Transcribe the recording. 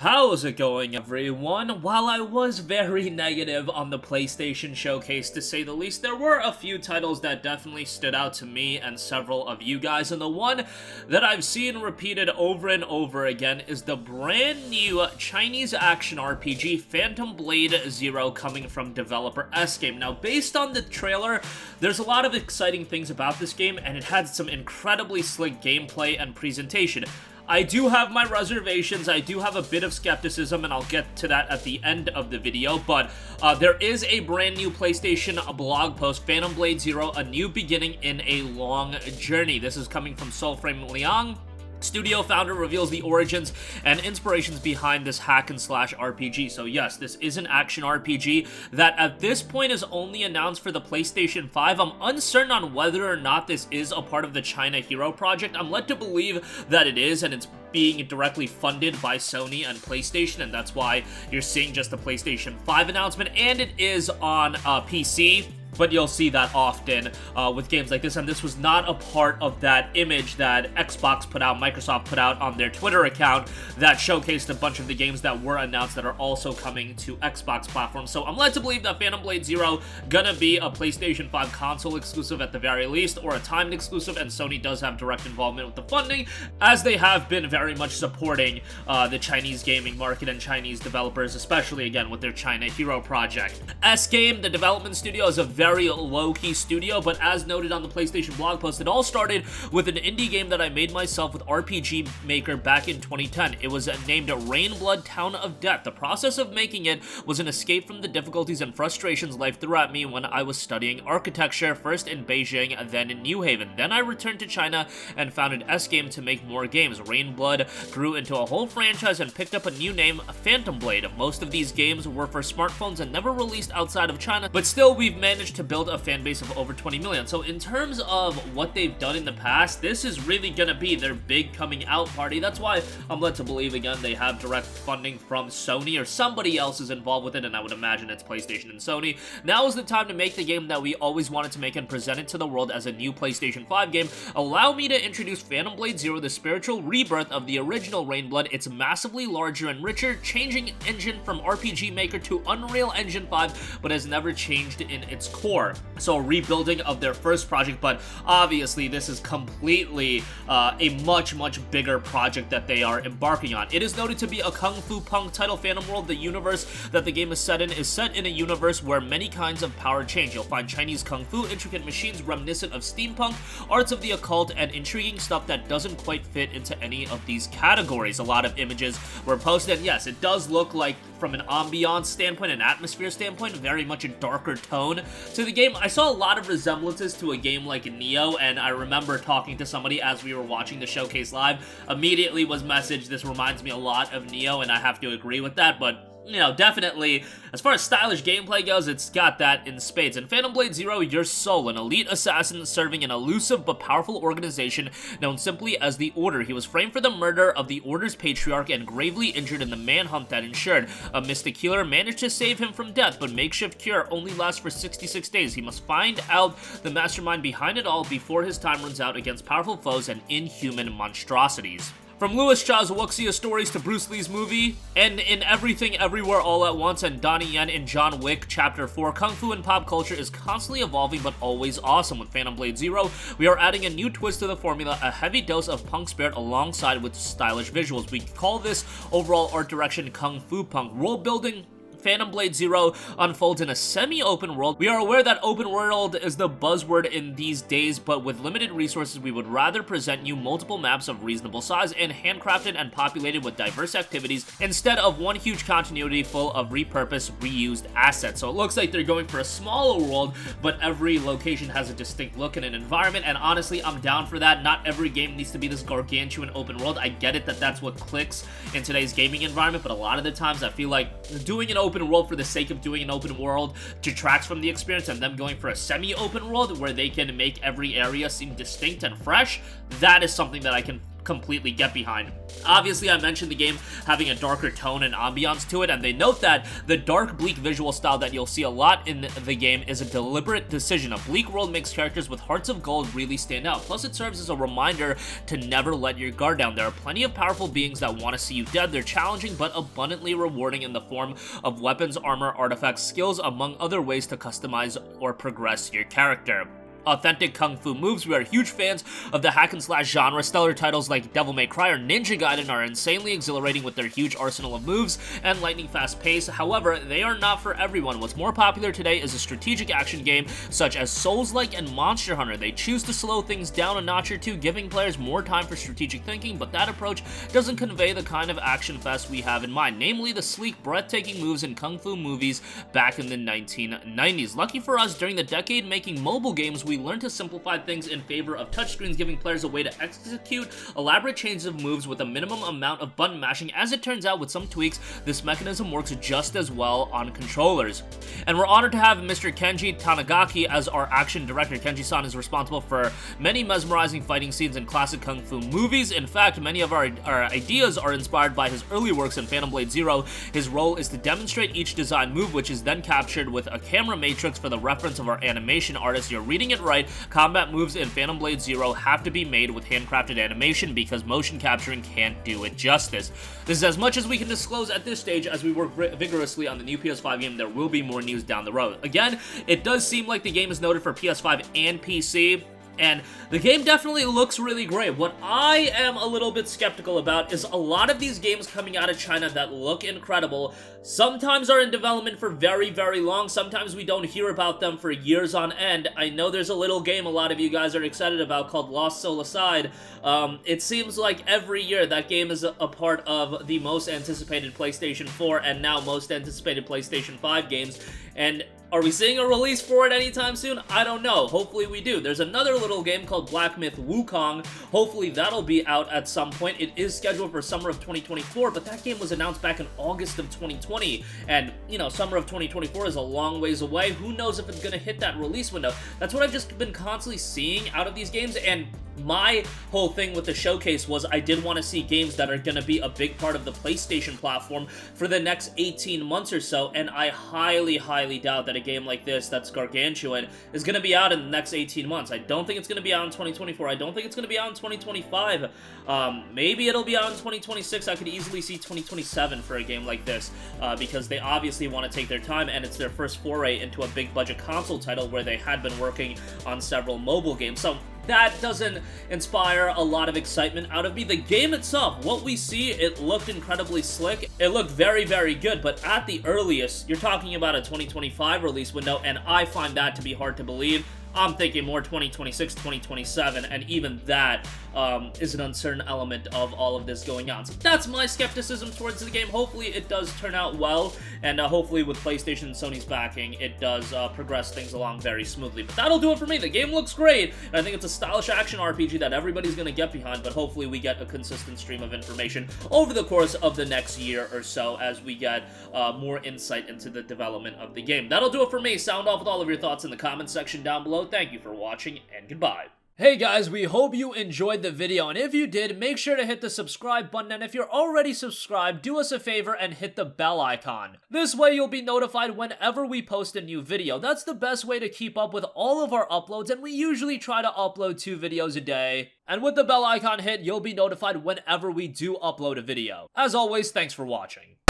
How's it going, everyone? While I was very negative on the PlayStation Showcase, to say the least, there were a few titles that definitely stood out to me and several of you guys, and the one that I've seen repeated over and over again is the brand new Chinese action RPG Phantom Blade Zero coming from developer S-Game. Now, based on the trailer, there's a lot of exciting things about this game, and it had some incredibly slick gameplay and presentation. I do have my reservations, I do have a bit of skepticism, and I'll get to that at the end of the video, but there is a brand new PlayStation blog post, Phantom Blade Zero, A New Beginning in a Long Journey. This is coming from Soulframe Liang. Studio founder reveals the origins and inspirations behind this hack-and-slash RPG. So yes, this is an action RPG that at this point is only announced for the PlayStation 5. I'm uncertain on whether or not this is a part of the China Hero project. I'm led to believe that it is, and it's being directly funded by Sony and PlayStation, and that's why you're seeing just the PlayStation 5 announcement, and it is on PC. But you'll see that often with games like this, and this was not a part of that image that Xbox put out, Microsoft put out on their Twitter account that showcased a bunch of the games that were announced that are also coming to Xbox platforms. So I'm led to believe that Phantom Blade Zero gonna be a PlayStation 5 console exclusive at the very least, or a timed exclusive, and Sony does have direct involvement with the funding, as they have been very much supporting the Chinese gaming market and Chinese developers, especially again with their China Hero project. S-Game, the development studio, is a very low-key studio, but as noted on the PlayStation blog post, it all started with an indie game that I made myself with RPG Maker back in 2010. It was named Rainblood Town of Death. The process of making it was an escape from the difficulties and frustrations life threw at me when I was studying architecture, first in Beijing, then in New Haven. Then I returned to China and founded S-Game to make more games. Rainblood grew into a whole franchise and picked up a new name, Phantom Blade. Most of these games were for smartphones and never released outside of China, but still we've managed to build a fan base of over 20 million. So in terms of what they've done in the past, this is really gonna be their big coming out party. That's why I'm led to believe, again, they have direct funding from Sony, or somebody else is involved with it, and I would imagine it's PlayStation and Sony. Now is the time to make the game that we always wanted to make and present it to the world as a new PlayStation 5 game. Allow me to introduce Phantom Blade Zero, the spiritual rebirth of the original Rainblood. It's massively larger and richer, changing engine from RPG Maker to Unreal Engine 5, but has never changed in its core. So a rebuilding of their first project, but obviously this is completely a much bigger project that they are embarking on. It is noted to be a Kung Fu Punk title. Phantom World, the universe that the game is set in a universe where many kinds of power change. You'll find Chinese Kung Fu, intricate machines reminiscent of steampunk, arts of the occult, and intriguing stuff that doesn't quite fit into any of these categories. A lot of images were posted, and yes, it does look like, from an ambiance standpoint, an atmosphere standpoint, very much a darker tone to the game. I saw a lot of resemblances to a game like Neo, and I remember talking to somebody as we were watching the showcase live, immediately was messaged, this reminds me a lot of Neo, and I have to agree with that, but you know, definitely, as far as stylish gameplay goes, it's got that in spades. In Phantom Blade Zero, you're Soul, an elite assassin serving an elusive but powerful organization known simply as the Order. He was framed for the murder of the Order's patriarch and gravely injured in the manhunt that ensured. A mystic healer managed to save him from death, but makeshift cure only lasts for 66 days. He must find out the mastermind behind it all before his time runs out against powerful foes and inhuman monstrosities. From Louis Cha's Wuxia stories to Bruce Lee's movie, and in Everything Everywhere All at Once and Donnie Yen in John Wick Chapter 4, Kung Fu in pop culture is constantly evolving but always awesome. With Phantom Blade Zero, we are adding a new twist to the formula, a heavy dose of punk spirit alongside with stylish visuals. We call this overall art direction Kung Fu Punk. World building, Phantom Blade Zero unfolds in a semi-open world. We are aware that open world is the buzzword in these days, but with limited resources, we would rather present you multiple maps of reasonable size and handcrafted and populated with diverse activities instead of one huge continuity full of repurposed, reused assets. So it looks like they're going for a smaller world, but every location has a distinct look and an environment, and honestly, I'm down for that. Not every game needs to be this gargantuan open world. I get it that that's what clicks in today's gaming environment, but a lot of the times I feel like doing an open world for the sake of doing an open world detracts from the experience, and them going for a semi-open world where they can make every area seem distinct and fresh, that is something that I can completely get behind. Obviously, I mentioned the game having a darker tone and ambiance to it, and they note that the dark, bleak visual style that you'll see a lot in the game is a deliberate decision. A bleak world makes characters with hearts of gold really stand out. Plus, it serves as a reminder to never let your guard down. There are plenty of powerful beings that want to see you dead. They're challenging but abundantly rewarding in the form of weapons, armor, artifacts, skills, among other ways to customize or progress your character. Authentic kung fu moves. We are huge fans of the hack and slash genre. Stellar titles like Devil May Cry or Ninja Gaiden are insanely exhilarating with their huge arsenal of moves and lightning fast pace. However, they are not for everyone. What's more popular today is a strategic action game such as Souls-like and Monster Hunter. They choose to slow things down a notch or two, giving players more time for strategic thinking, but that approach doesn't convey the kind of action fest we have in mind, namely the sleek, breathtaking moves in kung fu movies back in the 1990s. Lucky for us, during the decade making mobile games, we learned to simplify things in favor of touchscreens, giving players a way to execute elaborate chains of moves with a minimum amount of button mashing. As it turns out, with some tweaks, this mechanism works just as well on controllers. And we're honored to have Mr. Kenji Tanigaki as our action director. Kenji-san is responsible for many mesmerizing fighting scenes in classic kung fu movies. In fact, many of our ideas are inspired by his early works in Phantom Blade Zero. His role is to demonstrate each design move, which is then captured with a camera matrix for the reference of our animation artists. You're reading it right. Combat moves in Phantom Blade Zero have to be made with handcrafted animation because motion capturing can't do it justice. This is as much as we can disclose at this stage. As we work vigorously on the new PS5 game, there will be more news down the road. Again, it does seem like the game is noted for PS5 and PC, and the game definitely looks really great. What I am a little bit skeptical about is a lot of these games coming out of China that look incredible sometimes are in development for very, very long. Sometimes we don't hear about them for years on end. I know there's a little game a lot of you guys are excited about called Lost Soul Aside. It seems like every year that game is a part of the most anticipated PlayStation 4 and now most anticipated PlayStation 5 games. And are we seeing a release for it anytime soon? I don't know. Hopefully we do. There's another little game called Black Myth Wukong. Hopefully that'll be out at some point. It is scheduled for summer of 2024, but that game was announced back in August of 2020. And, you know, summer of 2024 is a long ways away. Who knows if it's going to hit that release window? That's what I've just been constantly seeing out of these games, and my whole thing with the showcase was I did want to see games that are going to be a big part of the PlayStation platform for the next 18 months or so, and I highly, highly doubt that a game like this that's gargantuan is going to be out in the next 18 months. I don't think it's going to be out in 2024. I don't think it's going to be out in 2025. Maybe it'll be out in 2026. I could easily see 2027 for a game like this, because they obviously want to take their time, and it's their first foray into a big budget console title where they had been working on several mobile games. So that doesn't inspire a lot of excitement out of me. The game itself, what we see, it looked incredibly slick. It looked very, very good, but at the earliest, you're talking about a 2025 release window, and I find that to be hard to believe. I'm thinking more 2026, 2027, and even that is an uncertain element of all of this going on. So that's my skepticism towards the game. Hopefully it does turn out well, and hopefully with PlayStation and Sony's backing, it does progress things along very smoothly. But that'll do it for me. The game looks great, and I think it's a stylish action RPG that everybody's going to get behind, but hopefully we get a consistent stream of information over the course of the next year or so as we get more insight into the development of the game. That'll do it for me. Sound off with all of your thoughts in the comments section down below. Thank you for watching, and goodbye. Hey guys, we hope you enjoyed the video, and if you did, make sure to hit the subscribe button, and if you're already subscribed, do us a favor and hit the bell icon. This way you'll be notified whenever we post a new video. That's the best way to keep up with all of our uploads, and we usually try to upload 2 videos a day. And with the bell icon hit, you'll be notified whenever we do upload a video. As always, thanks for watching.